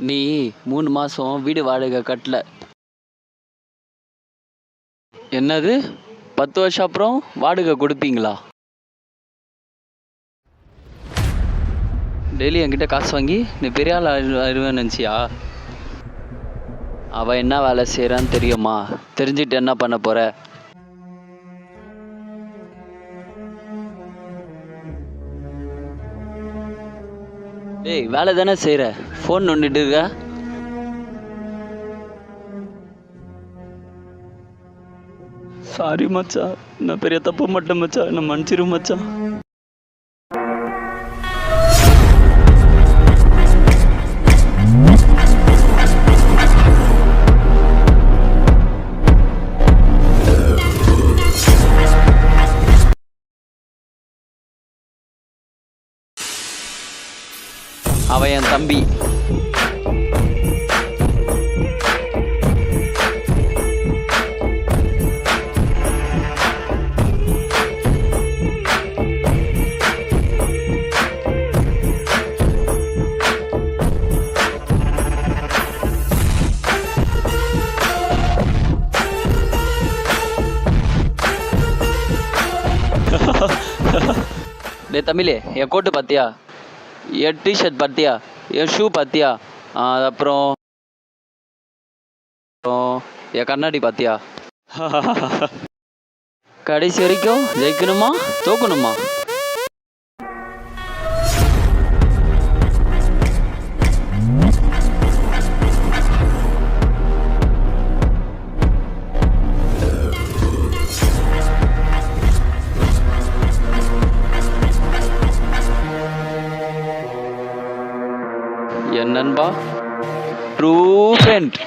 நீ 3 மாசம் வீடு வாடகை கட்டல. என்னது? 10 வருஷம் அப்புறம் வாடகை கொடுப்பீங்களா? டெய்லி என்கிட்ட காசு வாங்கி நீ பெரிய ஆள் ஆயிடுவேன்னு நினச்சியா? அவன் என்ன வேலை செய்கிறான்னு தெரியுமா? தெரிஞ்சுட்டு என்ன பண்ண போற? டேய், வேலை தானே செய்கிற, ஃபோன் நோண்டிட்டு இருக்க. சாரி மச்சான், நான் பெரிய தப்பு மட்டும் மச்சான், நான் மன்னிச்சிரு மச்சான். அவன் என் தம்பி. டே தமிழே, என் கோட்டு பார்த்தியா? என் டிஷர்ட் பார்த்தியா? என் ஷூ பார்த்தியா? அப்புறம் என் கண்ணாடி பார்த்தியா? கடைசி வரைக்கும் ஜெயிக்கணுமா தோக்கணுமா? என் நண்பா, ட்ரூ ஃப்ரெண்ட்.